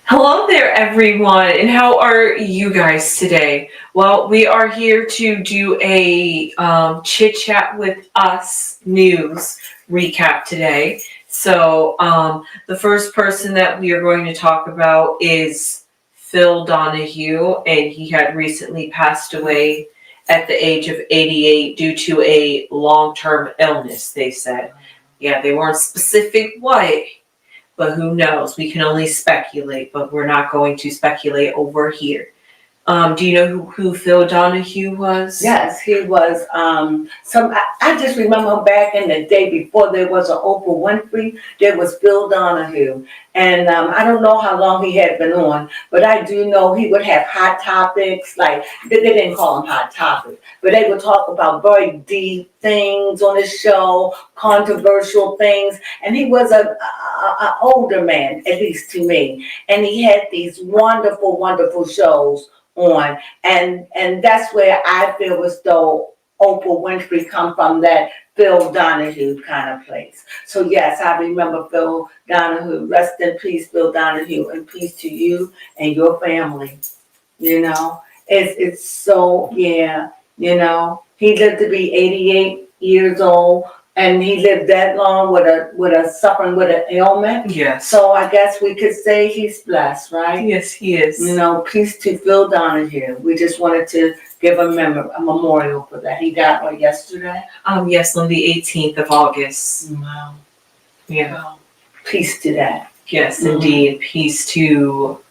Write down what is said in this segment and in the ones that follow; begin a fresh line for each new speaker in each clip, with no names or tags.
Hello there, everyone, and how are you guys today? Well, we are here to do a chit chat with us news recap today. The first person that we are going to talk about is Phil Donahue, and he had recently passed away at the age of 88 due to a long-term illness, they said. Yeah, they weren't specific what, but who knows? We can only speculate, but we're not going to speculate over here. Do you know who Phil Donahue was?
Yes, he was. I just remember back in the day before there was an Oprah Winfrey, there was Phil Donahue, and I don't know how long he had been on, but I do know he would have hot topics. Like they didn't call him hot topics, but they would talk about very deep things on his show, controversial things, and he was a older man, at least to me, and he had these wonderful, wonderful shows on, and that's where I feel as though Oprah Winfrey come from, that Phil Donahue kind of place. So yes, I remember Phil Donahue. Rest in peace, Phil Donahue, and peace to you and your family. You know, it's so, yeah. You know, he lived to be 88 years old. And he lived that long with a suffering with an ailment.
Yes.
So I guess we could say he's blessed, right?
Yes, he is.
You know, peace to Phil Donahue. We just wanted to give a memorial for that. He died yesterday?
Yes, on the 18th of August.
Wow.
Yeah.
Wow. Peace to that.
Yes, indeed. Peace to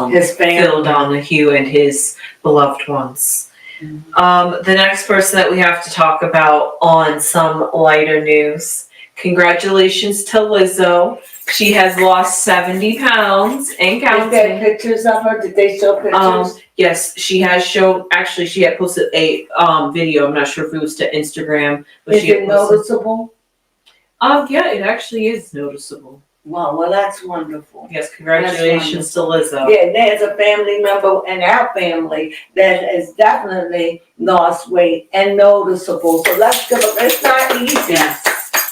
his family.
Phil Donahue and his beloved ones. The next person that we have to talk about on some lighter news. Congratulations to Lizzo. She has lost 70 pounds and counting.
Is there pictures of her? Did they show pictures?
Yes, she has shown. Actually, she had posted a video. I'm not sure if it was to Instagram, but
is it noticeable?
Yeah, it actually is noticeable.
Wow, well, that's wonderful.
Yes, congratulations to Lizzo.
Yeah, there's a family member in our family that has definitely lost weight and noticeable. So let's give them, it's not easy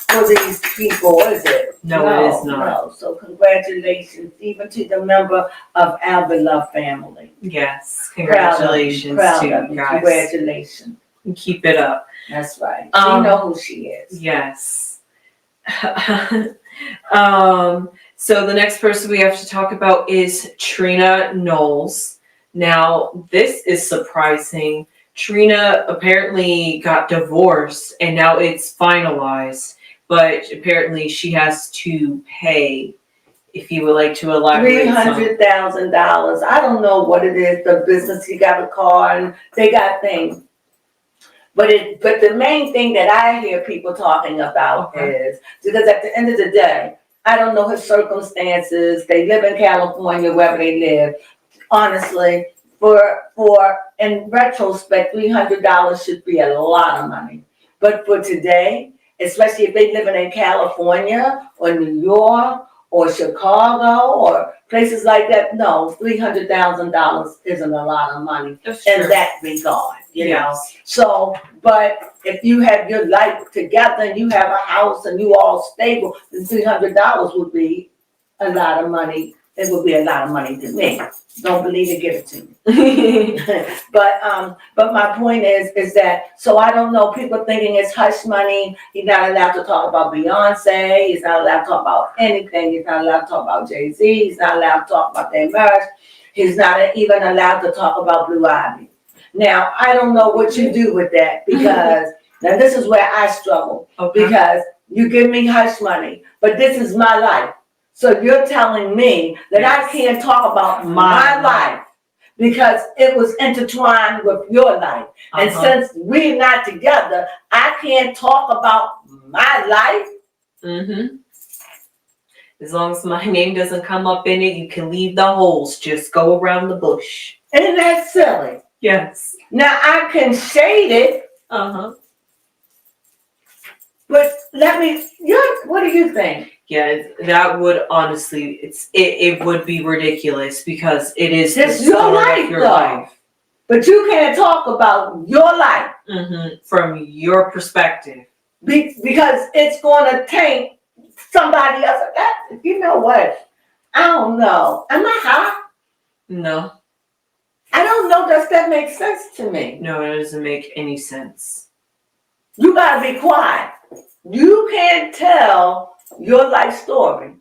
for these people, is it?
No, it is not.
No. So congratulations even to the member of our beloved family.
Yes, congratulations to you guys.
Congratulations.
And keep it up.
That's right. You know who she is.
Yes. So the next person we have to talk about is Trina Knowles. Now, this is surprising. Trina apparently got divorced and now it's finalized, but apparently she has to pay. If you would like to elaborate.
$300,000. I don't know what it is. The business, he got a car and they got things. But the main thing that I hear people talking about is, because at the end of the day, I don't know his circumstances. They live in California, wherever they live. Honestly, in retrospect, $300 should be a lot of money. But for today, especially if they're living in California or New York or Chicago or places like that, no, $300,000 isn't a lot of money in that regard, you know. So, but if you have your life together and you have a house and you all stable, then $300 would be a lot of money. It would be a lot of money to me. Don't believe it, give it to me. But my point is that, so I don't know, people thinking it's hush money. He's not allowed to talk about Beyonce. He's not allowed to talk about anything. He's not allowed to talk about Jay-Z. He's not allowed to talk about their marriage. He's not even allowed to talk about Blue Ivy. Now, I don't know what you do with that, because now this is where I struggle. Because you give me hush money, but this is my life. So you're telling me that I can't talk about my life because it was intertwined with your life. And since we're not together, I can't talk about my life.
As long as my name doesn't come up in it, you can leave the holes. Just go around the bush.
Isn't that silly?
Yes.
Now I can shade it. But what do you think?
Yeah, that would honestly, it would be ridiculous because it is
just your life, But you can't talk about your life
from your perspective
because it's going to taint somebody else. You know what? I don't know. Am I high?
No,
I don't know. Does that make sense to me?
no, it doesn't make any sense.
You gotta be quiet. You can't tell your life story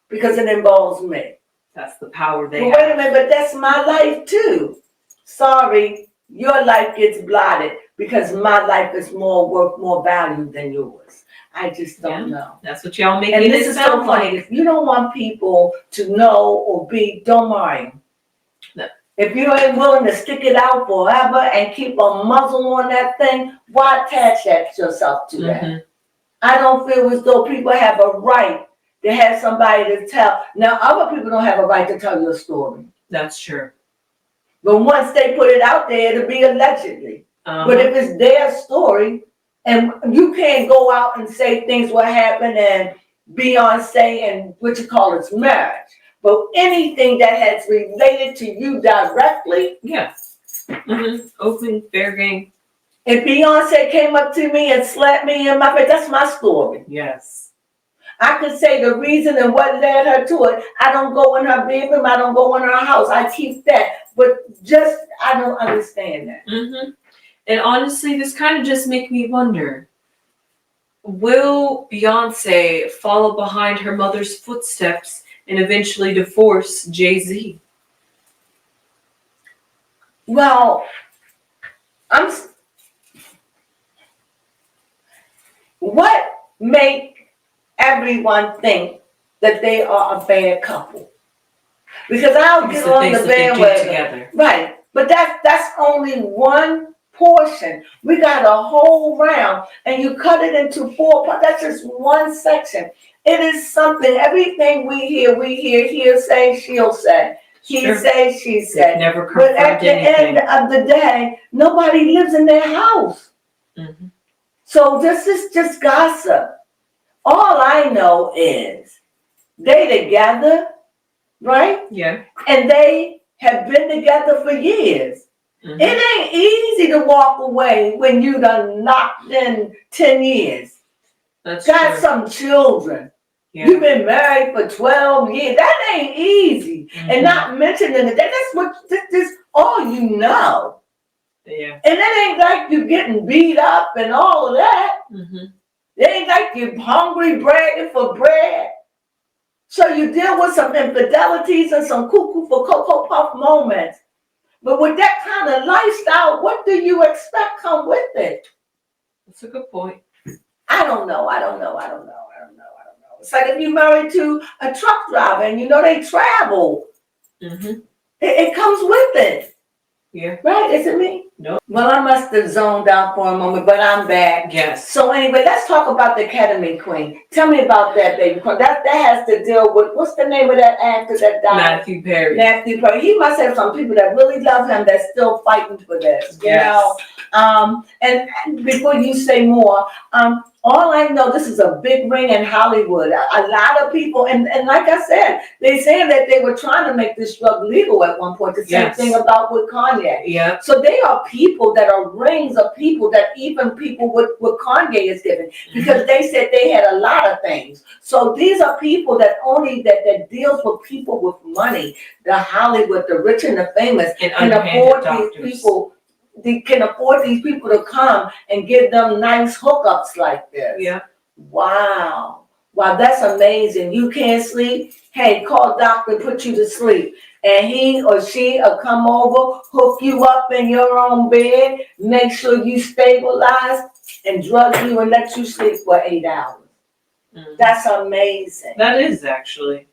because it involves me.
That's the power they
But
have.
wait a minute, but that's my life too. Sorry, your life gets blotted because my life is more value than yours. I just don't know.
That's what y'all make
And
it
this is so
sound
funny.
like.
If you don't want people to know or be, don't marry them.
No.
If you ain't willing to stick it out forever and keep a muzzle on that thing, why attach that yourself to that?
Mm-hmm.
I don't feel as though people have a right to have somebody to tell. Now, other people don't have a right to tell your story.
That's true.
But once they put it out there, it'll be allegedly. But if it's their story, and you can't go out and say things what happened and Beyonce and what you call it's marriage. But anything that has related to you directly.
Yeah. Mm-hmm. Open, fair game.
If Beyonce came up to me and slapped me in my face, that's my story.
Yes.
I could say the reason and what led her to it. I don't go in her bedroom. I don't go in her house. I keep that. But just, I don't understand that.
Mm-hmm. And honestly, this kind of just make me wonder, will Beyonce follow behind her mother's footsteps and eventually divorce Jay-Z?
Well, what make everyone think that they are a bad couple? Because I'll get on the bandwagon. Right. But that's only one portion. We got a whole round and you cut it into 4 parts. That's just one section. It is something, everything we hear, he'll say, she'll say. He say, she say.
Never
but at the end of the day, nobody lives in their house.
Mm-hmm.
So this is just gossip. All I know is they together, right?
Yeah.
And they have been together for years. Mm-hmm. It ain't easy to walk away when you done knocked in 10 years.
That's
got
true.
Some children. Yeah. You've been married for 12 years. That ain't easy. Mm-hmm. And not mentioning that. That's what this all you know.
Yeah.
And it ain't like you getting beat up and all of that. Mm-hmm. It ain't like you're hungry, bragging for bread. So you deal with some infidelities and some cuckoo for Cocoa Puff moments. But with that kind of lifestyle, what do you expect come with it?
That's a good point.
I don't know. It's like if you're married to a truck driver and you know they travel. Mm-hmm. It comes with it.
Yeah.
Right? Is it me?
No.
Well, I must have zoned out for a moment, but I'm back.
Yes.
So anyway, let's talk about the Ketamine Queen. Tell me about that, baby. That has to deal with, what's the name of that actor that died?
Matthew Perry.
Matthew Perry. He must have some people that really love him that's still fighting for this. You know? And before you say more, all I know, this is a big ring in Hollywood. A lot of people, and like I said, they saying that they were trying to make this drug legal at one point. The same thing about with Kanye.
Yeah.
So they are people that are rings of people that even people with Kanye is giving, because they said they had a lot of things. So these are people that only that deals with people with money, the Hollywood, the rich and the famous,
and
can afford these people. They can afford these people to come and give them nice hookups like this.
Yeah.
Wow, that's amazing. You can't sleep? Hey, call doctor, put you to sleep. And he or she will come over, hook you up in your own bed, make sure you stabilize, and drug you and let you sleep for 8 hours. Mm-hmm. That's amazing.
That is actually.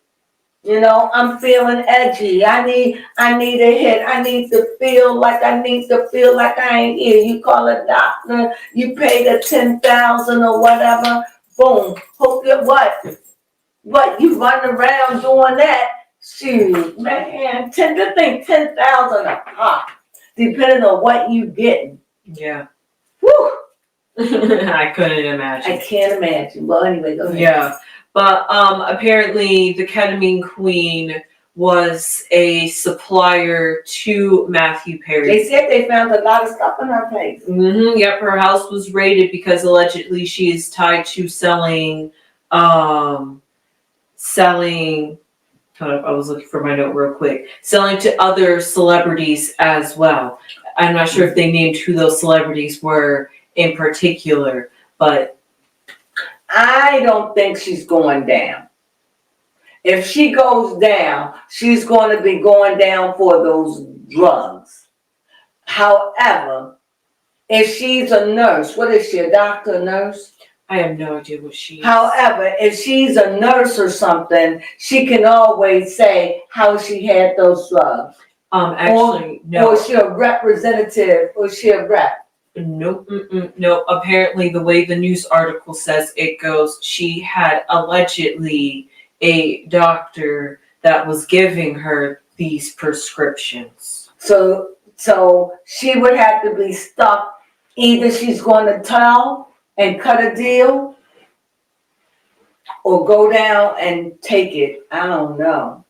You know, I'm feeling edgy. I need a hit. I need to feel like I ain't here. You call a doctor, you pay the $10,000 or whatever, boom, hook it. What, you run around doing that? Shoot, man, 10,000 a pop, depending on what you getting.
Yeah.
Whew.
I couldn't imagine.
I can't imagine. Well, anyway, go ahead.
Yeah. But apparently the Ketamine Queen was a supplier to Matthew Perry.
They said they found a lot of stuff in her place.
Mm-hmm. Yep, her house was raided because allegedly she is tied to selling hold up, I was looking for my note real quick. Selling to other celebrities as well. I'm not sure if they named who those celebrities were in particular, but
I don't think she's going down. If she goes down, she's going to be going down for those drugs. However, if she's a nurse, what is she, a doctor, nurse?
I have no idea what she is.
However, if she's a nurse or something, she can always say how she had those drugs.
Actually, no.
Or is she a representative, or is she a rep?
Nope, no. Apparently, the way the news article says it goes, she had allegedly a doctor that was giving her these prescriptions.
So she would have to be stuck. Either she's going to tell and cut a deal, or go down and take it. I don't know.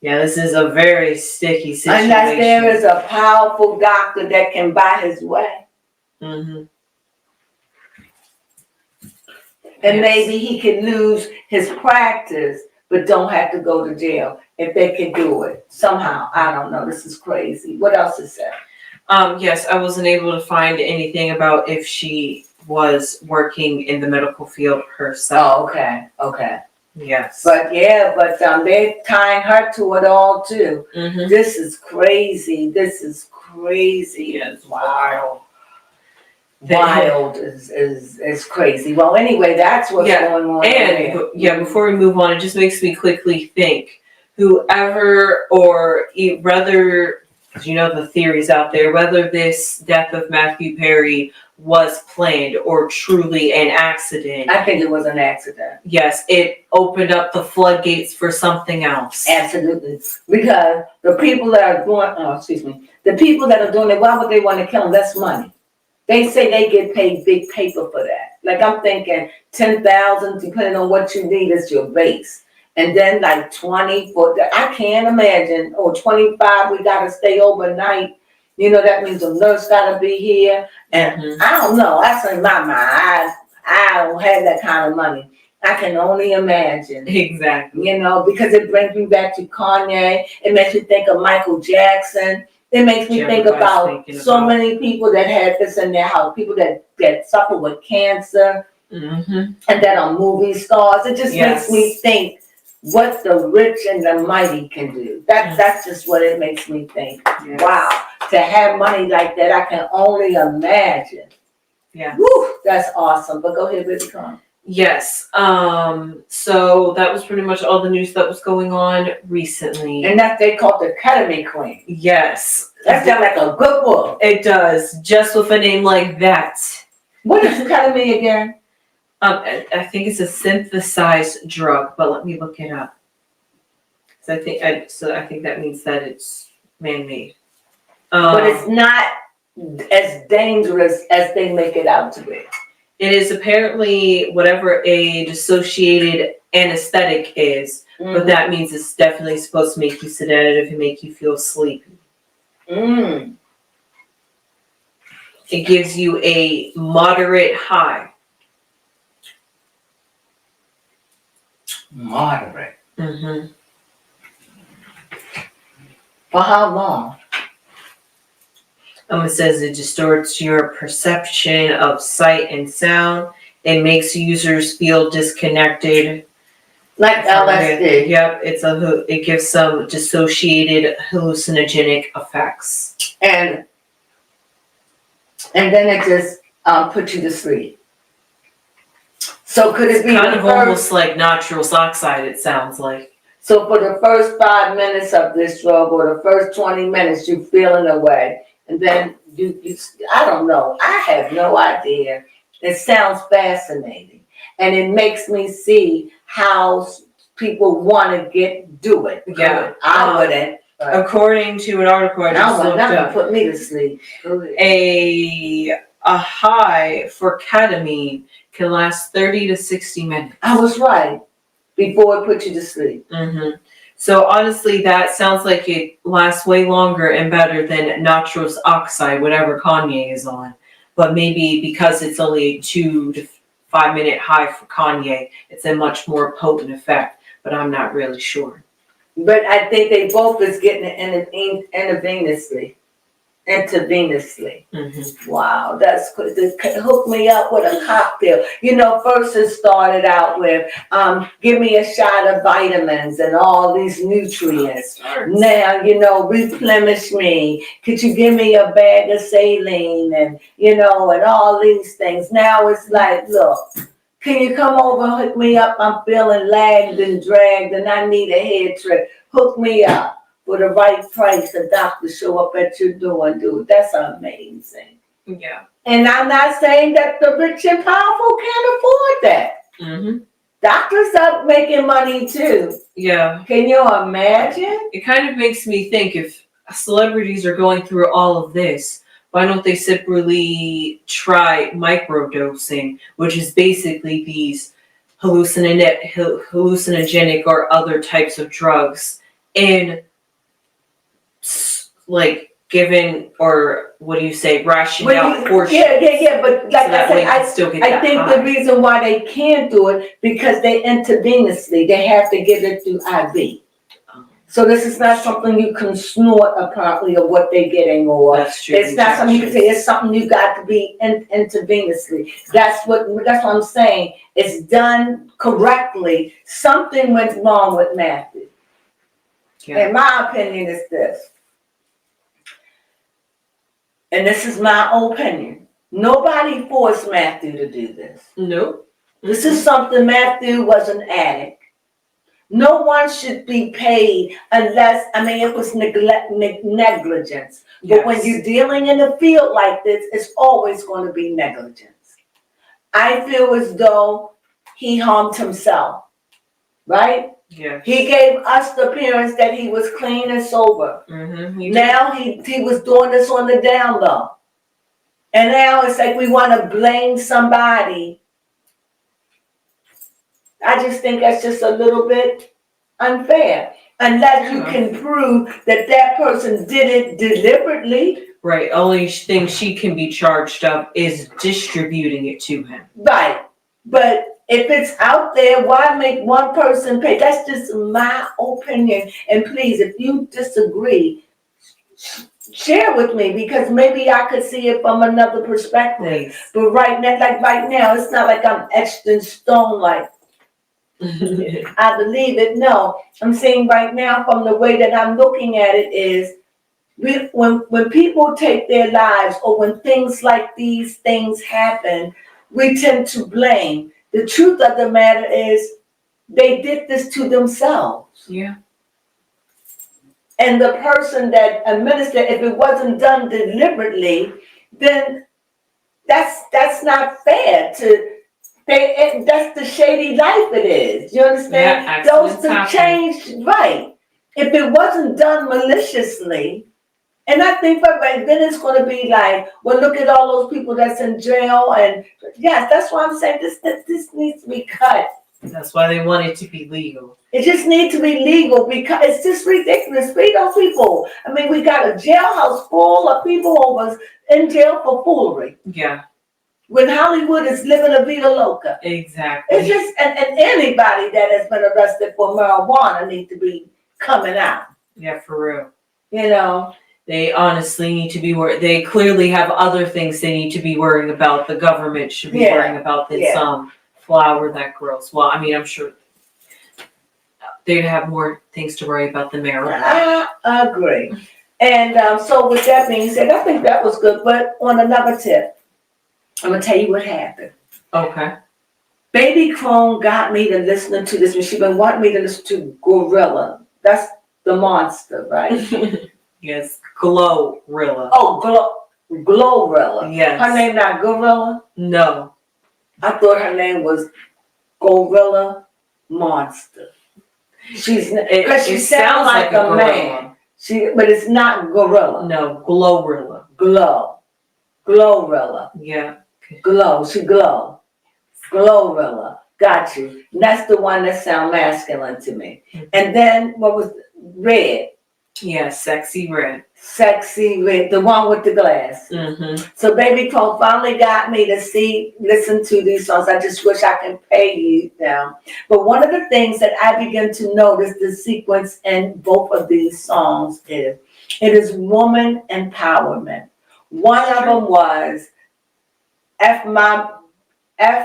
Yeah, this is a very sticky situation.
Unless there is a powerful doctor that can buy his way. And maybe he can lose his practice, but don't have to go to jail if they can do it somehow. I don't know. This is crazy. What else is there?
Yes, I wasn't able to find anything about if she was working in the medical field herself.
Oh, okay.
Yes.
But they're tying her to it all too. This is crazy.
Yes.
Wow. Wild is crazy. Well, anyway, that's what's going on.
And before we move on, it just makes me quickly think whoever or whether, you know, the theories out there, whether this death of Matthew Perry was planned or truly an accident.
I think it was an accident.
Yes, it opened up the floodgates for something else.
Absolutely. Because the people that are the people that are doing it, why would they want to kill them? That's money. They say they get paid big paper for that. Like, I'm thinking 10,000, depending on what you need, is your base. And then like 20 for that. I can't imagine. Or 25, we got to stay overnight. You know, that means a nurse got to be here. And I don't know. That's in my mind. I don't have that kind of money. I can only imagine.
Exactly.
You know, because it brings me back to Kanye. It makes me think of Michael Jackson. It makes me think about so many people that had this in their house. People that suffer with cancer and that are movie stars. It just makes me think what the rich and the mighty can do. That's just what it makes me think. Yes. Wow. To have money like that, I can only imagine.
Yeah.
Woo, that's awesome. But go ahead, baby, come on.
Yes. So that was pretty much all the news that was going on recently.
And that they called the Academy Queen.
Yes.
That sounds like a good book.
It does, just with a name like that.
What is Academy again?
I think it's a synthesized drug, but let me look it up. So I think that means that it's man-made.
But it's not as dangerous as they make it out to be.
It is apparently whatever a dissociated anesthetic is, but that means it's definitely supposed to make you sedative and make you feel sleepy. It gives you a moderate high.
Moderate. For how long?
It says it distorts your perception of sight and sound. It makes users feel disconnected.
Like LSD.
Yep, it gives some dissociated hallucinogenic effects.
And then it just puts you to sleep. So could it be
kind of almost like nitrous oxide, it sounds like.
So for the first 5 minutes of this drug, or the first 20 minutes, you're feeling away. And then you I don't know. I have no idea. It sounds fascinating. And it makes me see how people want to do it.
Yeah.
I wouldn't.
According to an article I just looked up,
put me to sleep.
A high for ketamine can last 30 to 60 minutes.
I was right. Before it put you to sleep.
So honestly, that sounds like it lasts way longer and better than nitrous oxide, whatever Kanye is on. But maybe because it's only a 2 to 5 minute high for Kanye, it's a much more potent effect. But I'm not really sure.
But I think they both is getting it intravenously. Intravenously.
Mm-hmm.
Wow, that's good. Hook me up with a cocktail. First it started out with give me a shot of vitamins and all these nutrients. Now, replenish me. Could you give me a bag of saline and and all these things. Now it's like, look, can you come over and hook me up? I'm feeling lagged and dragged and I need a head trip. Hook me up. For the right price, the doctor show up at your door and do it. That's amazing.
Yeah.
And I'm not saying that the rich and powerful can't afford that.
Mm-hmm.
Doctors are making money too.
Yeah.
Can you imagine?
It kind of makes me think, if celebrities are going through all of this, why don't they simply try microdosing, which is basically these hallucinogenic or other types of drugs, and like given, or what do you say, rationed out portions.
Yeah. But like
so
I said, I think the reason why they can't do it because they intravenously. They have to get it through IV. So this is not something you can snort apparently of what they're getting, or
that's true.
It's not something you can say. It's something you got to be intravenously. That's what I'm saying. It's done correctly. Something went wrong with Matthew. Yeah. In my opinion, is this. And this is my opinion. Nobody forced Matthew to do this.
Nope.
This is something Matthew was an addict. No one should be paid unless, it was negligence. But
Yes.
when you're dealing in a field like this, it's always going to be negligence. I feel as though he harmed himself, right?
Yeah.
He gave us the appearance that he was clean and sober.
Mm-hmm.
Now he was doing this on the down low. And now it's like we want to blame somebody. I just think that's just a little bit unfair. Unless you can prove that that person did it deliberately.
Right. Only thing she can be charged of is distributing it to him.
Right. But if it's out there, why make one person pay? That's just my opinion. And please, if you disagree, share with me, because maybe I could see it from another perspective.
Please.
But right now, it's not like I'm etched in stone like I believe it. No, I'm saying right now, from the way that I'm looking at it, is when people take their lives, or when things like these things happen, we tend to blame. The truth of the matter is they did this to themselves.
Yeah.
And the person that administered, if it wasn't done deliberately, then that's not fair to. That's the shady life it is. You understand?
Yeah,
those to change, right? If it wasn't done maliciously, and I think then it's going to be like, well, look at all those people that's in jail, and yes, that's why I'm saying this needs to be cut.
That's why they want it to be legal.
It just needs to be legal, because it's just ridiculous. We those people. We got a jailhouse full of people who was in jail for foolery.
Yeah.
When Hollywood is living a vida loca.
Exactly.
It's just, and anybody that has been arrested for marijuana needs to be coming out.
Yeah, for real.
They
honestly need to be worried. They clearly have other things they need to be worrying about. The government should be worrying about this flower that grows. Well, I'm sure they'd have more things to worry about than marijuana.
I agree. And so with that being said, I think that was good. But on another tip, I'm going to tell you what happened.
Okay.
Baby Crone got me to listen to this, and she's been wanting me to listen to Gorilla. That's the monster, right?
Yes, Glorilla.
Oh, Glorilla.
Yes.
Her name not Gorilla?
No.
I thought her name was Gorilla Monster. Because she sounds like a man. But it's not Gorilla.
No, Glorilla.
Glorilla.
Yeah.
Glow. She glow. Glorilla. Got you. And that's the one that sound masculine to me. Mm-hmm. And then what was Red?
Yes, Sexy Red.
Sexy Red, the one with the glass.
Mm-hmm.
So Baby Crone finally got me to listen to these songs. I just wish I could pay you them. But one of the things that I begin to notice the sequence in both of these songs is it is woman empowerment. One of them was F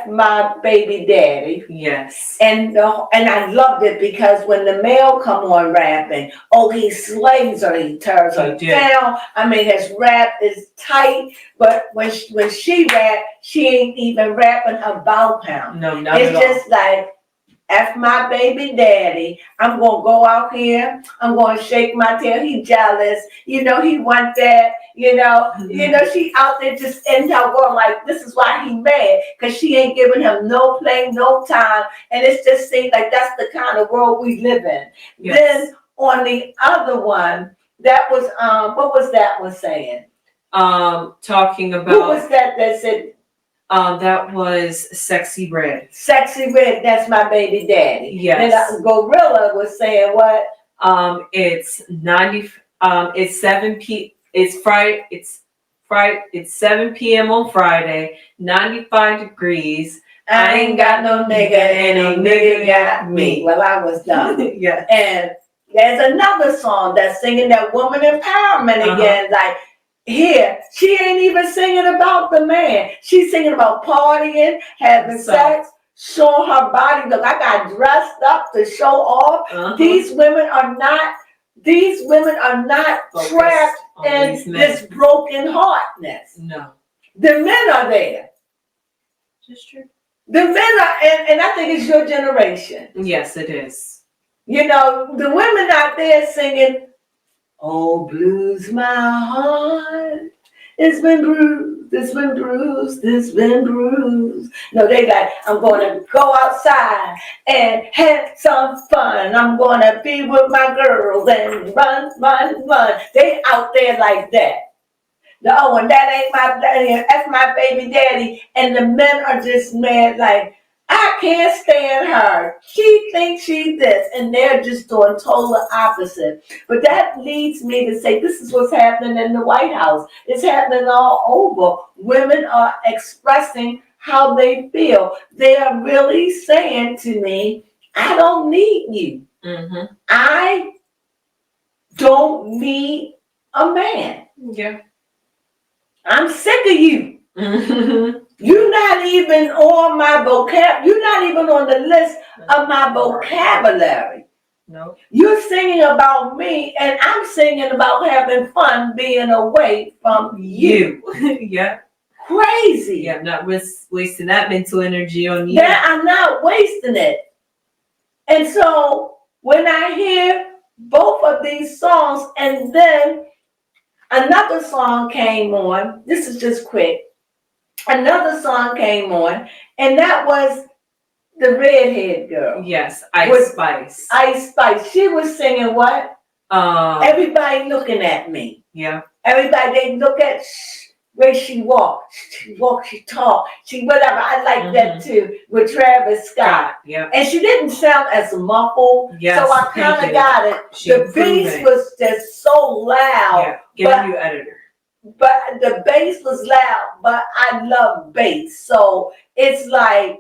my baby daddy.
Yes.
And I loved it because when the male come on rapping, oh, he slays her, he tears her down. I mean, his rap is tight, but when she rap, she ain't even rapping about him.
No, not at all.
It's just like, F my baby daddy, I'm gonna go out here, I'm gonna shake my tail, he jealous, he want that, she out there just in her world like this is why he mad, because she ain't giving him no play, no time, and it's just seems like that's the kind of world we live in. Yes. Then on the other one, that was what was that one saying?
Talking about
who was that said
that was Sexy Red.
Sexy Red, that's my baby daddy.
Yes.
Then Gorilla was saying what?
It's 90. It's 7 It's 7 p.m. on Friday. 95 degrees.
I ain't got no nigga, and a nigga got me. Well, I was done.
Yeah.
And there's another song that's singing that woman empowerment again, like. Here, she ain't even singing about the man. She's singing about partying, having sex, showing her body. Look, I got dressed up to show off. These women are not trapped in this broken heartness. No. The men are there.
Just true.
The men are, and I think it's your generation.
Yes, it is.
The women out there singing, oh, blues, my heart, it's been bruised, it's been bruised, it's been bruised. No, they like, I'm going to go outside and have some fun. I'm going to be with my girls and run, run, run. They out there like that. No, and that ain't my daddy, that's my baby daddy. And the men are just mad like, I can't stand her. She thinks she's this. And they're just doing total opposite. But that leads me to say this is what's happening in the White House. It's happening all over. Women are expressing how they feel. They are really saying to me, I don't need you. Mm-hmm. I don't need a man.
Yeah.
I'm sick of you.
Mm-hmm.
You're not even on my You're not even on the list of my vocabulary.
No.
You're singing about me, and I'm singing about having fun being away from you.
Yeah.
Crazy.
Yeah, I'm not wasting that mental energy on you.
Yeah, I'm not wasting it. And so when I hear both of these songs, and then another song came on. This is just quick. Another song came on, and that was the redhead girl.
Yes, Ice Spice.
Ice Spice. She was singing what? Everybody looking at me.
Yeah.
Everybody, they look at where she walks. She walks, she talk, she whatever. I like that too with Travis Scott.
Yeah.
And she didn't sound as muffled.
Yes,
so I kind of got it. The bass was just so loud.
Yeah. Get a new editor.
But the bass was loud, but I love bass. So it's like,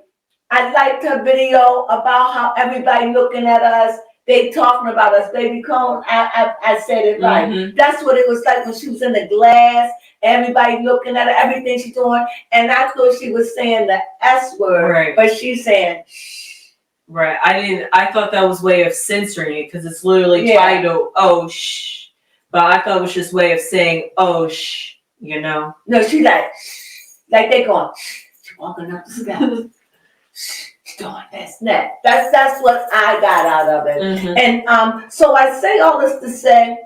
I liked her video about how everybody looking at us. They talking about us, baby Crone. I said it right. Mm-hmm. That's what it was like when she was in the glass. Everybody looking at her, everything she's doing. And I thought she was saying the S word, right. But she's saying shh.
Right. I thought that was a way of censoring it because it's literally titled, oh, shh. But I thought it was just a way of saying, oh, shh,
No, she like, shh. Like they going, shh. She's walking up the steps. Shh. She's doing this, that. That's what I got out of it. Mm-hmm. And so I say all this to say,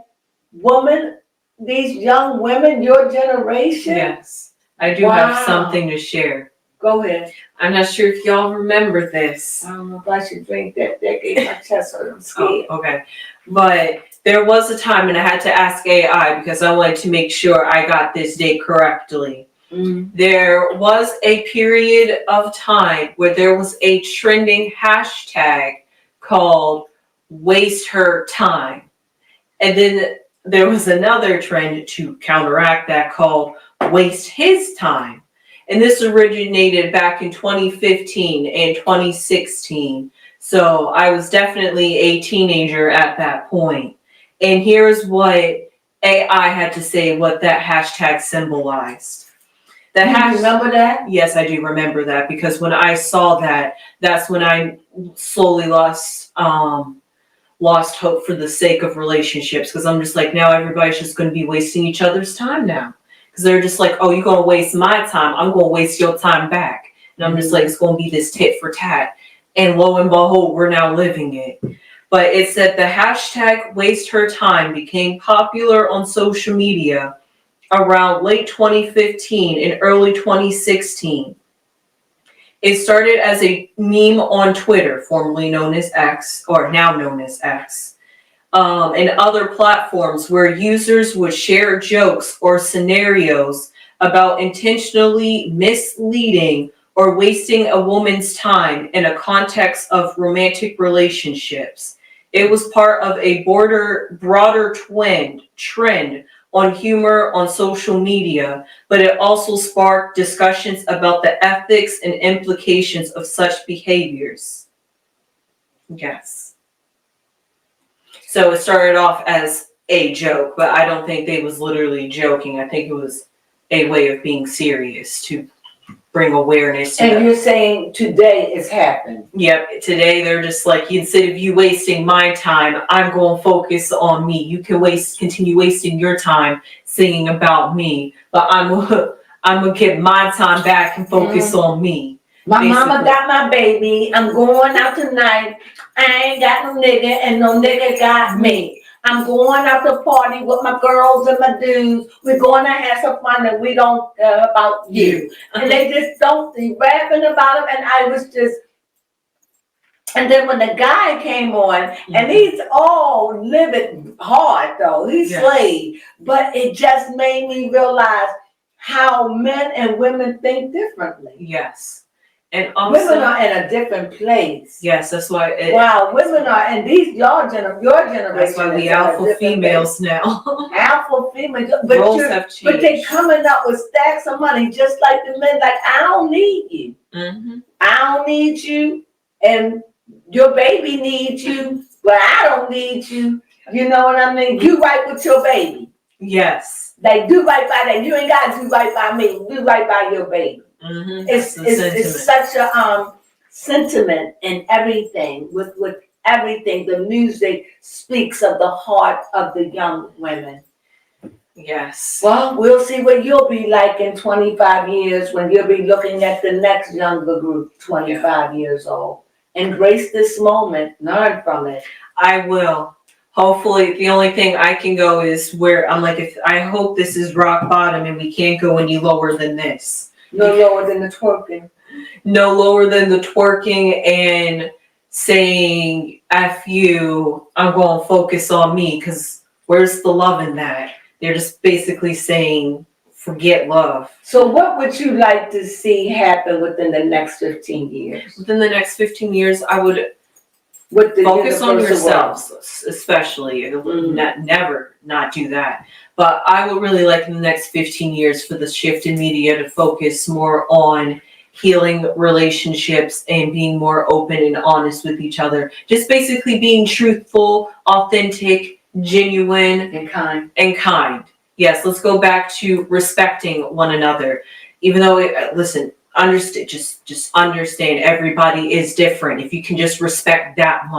woman, these young women, your generation.
Yes, I do have something to share.
Go ahead.
I'm not sure if y'all remember this.
I don't know if I should drink that. That gave my chest hurt. I'm scared.
Oh, okay. But there was a time, and I had to ask AI because I wanted to make sure I got this date correctly. Mm-hmm. There was a period of time where there was a trending hashtag called "Waste Her Time." And then there was another trend to counteract that called waste his time. And this originated back in 2015 and 2016. So I was definitely a teenager at that point. And here's what AI had to say what that hashtag symbolized.
You remember that?
Yes, I do remember that, because when I saw that, that's when I slowly lost hope for the sake of relationships, because I'm just like, now everybody's just going to be wasting each other's time now, because they're just like, oh, you're going to waste my time, I'm going to waste your time back, and I'm just like, it's going to be this tit for tat, and lo and behold, we're now living it. But it said the hashtag waste her time became popular on social media around late 2015 and early 2016. It started as a meme on Twitter, formerly known as X, or now known as X, and other platforms where users would share jokes or scenarios about intentionally misleading or wasting a woman's time in a context of romantic relationships. It was part of a broader trend on humor on social media, but it also sparked discussions about the ethics and implications of such behaviors. Yes. So it started off as a joke, but I don't think they was literally joking. I think it was a way of being serious to bring awareness to
And you're saying today it's happened.
Yep, today they're just like, instead of you wasting my time, I'm going to focus on me. You can continue wasting your time singing about me, but I'm gonna get my time back and focus on me.
My mama got my baby. I'm going out tonight. I ain't got no nigga, and no nigga got me. I'm going out to party with my girls and my dudes. We're going to have some fun, and we don't care about you. And they just don't be rapping about it. And I was just, and then when the guy came on, and he's all living hard though, he's slayed, but it just made me realize how men and women think differently.
Yes. And also,
women are in a different place.
Yes, that's why.
Women are, and your generation.
That's why we alpha females now.
Alpha females,
roles have changed.
But they coming up with stacks of money, just like the men. Like, I don't need you. I don't need you, and your baby needs you, but I don't need you. You know what I mean? You right with your baby.
Yes.
Like, do right by that. You ain't got to do right by me. Do right by your baby. It's such a sentiment in everything. With everything, the music speaks of the heart of the young women.
Yes.
Well, we'll see what you'll be like in 25 years when you'll be looking at the next younger group, 25 years old. Embrace this moment. Learn from it.
I will. Hopefully, the only thing I can go is where I'm like, I hope this is rock bottom and we can't go any lower than this.
No lower than the twerking.
No lower than the twerking and saying, F you, I'm going to focus on me, because where's the love in that? They're just basically saying, forget love.
So what would you like to see happen within the next 15 years?
Within the next 15 years, I would focus on yourselves, especially. Never not do that. But I would really like in the next 15 years for the shift in media to focus more on healing relationships and being more open and honest with each other. Just basically being truthful, authentic, genuine, and kind. Yes, let's go back to respecting one another. Even though, understand, just understand everybody is different. If you can just respect that much.